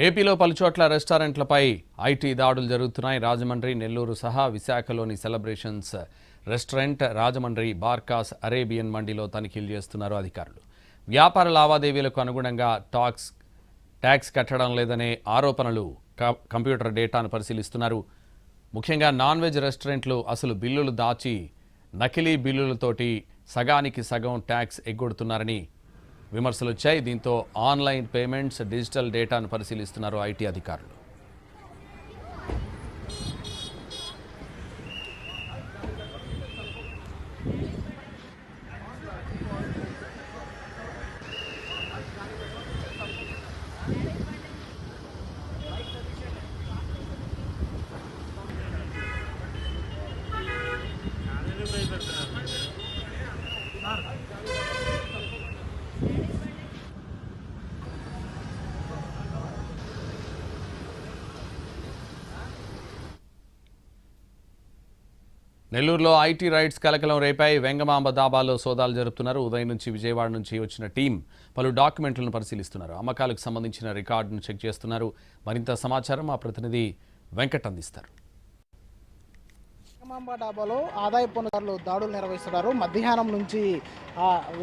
ఏపీలో పలుచోట్ల రెస్టారెంట్లపై ఐటీ దాడులు జరుగుతున్నాయి. రాజమండ్రి, నెల్లూరు సహా విశాఖలోని celebrations restaurant, Rajahmundry Barkas Arabian మండీలో తనిఖీలు చేస్తున్నారు అధికారులు. వ్యాపార లావాదేవీలకు అనుగుణంగా ట్యాక్స్ కట్టడం లేదనే ఆరోపణలు, కంప్యూటర్ డేటాను పరిశీలిస్తున్నారు. ముఖ్యంగా నాన్ వెజ్ రెస్టారెంట్లు అసలు బిల్లులు దాచి నకిలీ బిల్లులతోటి సగానికి సగం ట్యాక్స్ ఎగ్గొడుతున్నారని విమర్శలు వచ్చాయి. దీంతో ఆన్లైన్ పేమెంట్స్, డిజిటల్ డేటాను పరిశీలిస్తున్నారు ఐటీ అధికారులు. నెల్లూరులో ఐటీ రైడ్స్ కలకలం రేపాయి. వెంగమాంబ దాబాలో సోదాలు జరుపుతున్నారు. ఉదయం నుంచి విజయవాడ నుంచి వచ్చిన టీం పలు డాక్యుమెంట్లను పరిశీలిస్తున్నారు. అమ్మకాలకు సంబంధించిన రికార్డును చెక్ చేస్తున్నారు. మరింత సమాచారం మా ప్రతినిధి వెంకట్ అందిస్తారు. వెంగమాంబ డాబాలో ఆదాయ పన్నుదారులు దాడులు నిర్వహిస్తున్నారు. మధ్యాహ్నం నుంచి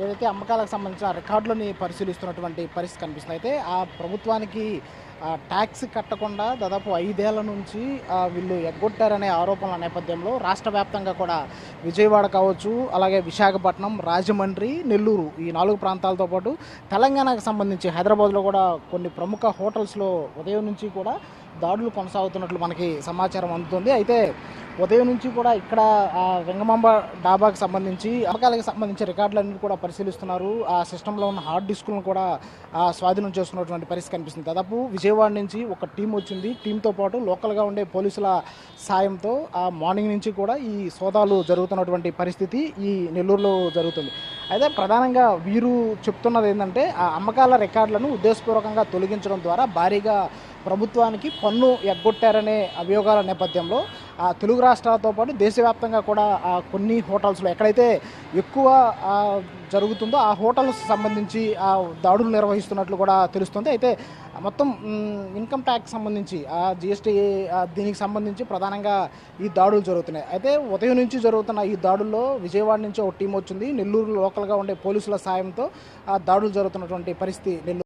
ఏదైతే అమ్మకాలకు సంబంధించిన రికార్డులని పరిశీలిస్తున్నటువంటి పరిస్థితి కనిపిస్తుంది. అయితే ఆ ప్రభుత్వానికి ట్యాక్స్ కట్టకుండా దాదాపు 5 ఏళ్ల నుంచి వీళ్ళు ఎగ్గొట్టారనే ఆరోపణల నేపథ్యంలో రాష్ట్ర వ్యాప్తంగా కూడా విజయవాడ కావచ్చు, అలాగే విశాఖపట్నం, రాజమండ్రి, నెల్లూరు ఈ 4 ప్రాంతాలతో పాటు తెలంగాణకు సంబంధించి హైదరాబాద్లో కూడా కొన్ని ప్రముఖ హోటల్స్లో ఉదయం నుంచి కూడా దాడులు కొనసాగుతున్నట్లు మనకి సమాచారం అందుతుంది. అయితే ఉదయం నుంచి కూడా ఇక్కడ వెంగమాంబ డాబాకి సంబంధించి అమ్మకాలకు సంబంధించి రికార్డులన్నీ కూడా పరిశీలిస్తున్నారు. ఆ సిస్టంలో ఉన్న హార్డ్ డిస్కులను కూడా స్వాధీనం చేసుకున్నటువంటి పరిస్థితి కనిపిస్తుంది. దాదాపు విజయవాడ నుంచి ఒక టీం వచ్చింది. టీంతో పాటు లోకల్గా ఉండే పోలీసుల సాయంతో మార్నింగ్ నుంచి కూడా ఈ సోదాలు జరుగుతున్నటువంటి పరిస్థితి ఈ నెల్లూరులో జరుగుతుంది. అయితే ప్రధానంగా వీరు చెప్తున్నది ఏంటంటే ఆ అమ్మకాల రికార్డులను ఉద్దేశపూర్వకంగా తొలగించడం ద్వారా భారీగా ప్రభుత్వానికి పన్ను ఎగ్గొట్టారనే అభియోగాల నేపథ్యంలో తెలుగు రాష్ట్రాలతో పాటు దేశవ్యాప్తంగా కూడా కొన్ని హోటల్స్లో ఎక్కడైతే ఎక్కువ జరుగుతుందో ఆ హోటల్స్ సంబంధించి దాడులు నిర్వహిస్తున్నట్లు కూడా తెలుస్తుంది. అయితే మొత్తం ఇన్కమ్ ట్యాక్స్ సంబంధించి జిఎస్టీ దీనికి సంబంధించి ప్రధానంగా ఈ దాడులు జరుగుతున్నాయి. అయితే ఉదయం నుంచి జరుగుతున్న ఈ దాడుల్లో విజయవాడ నుంచి ఒక టీం వచ్చింది. నెల్లూరు లోకల్గా ఉండే పోలీసుల సాయంతో దాడులు జరుగుతున్నటువంటి పరిస్థితి నెల్లూరు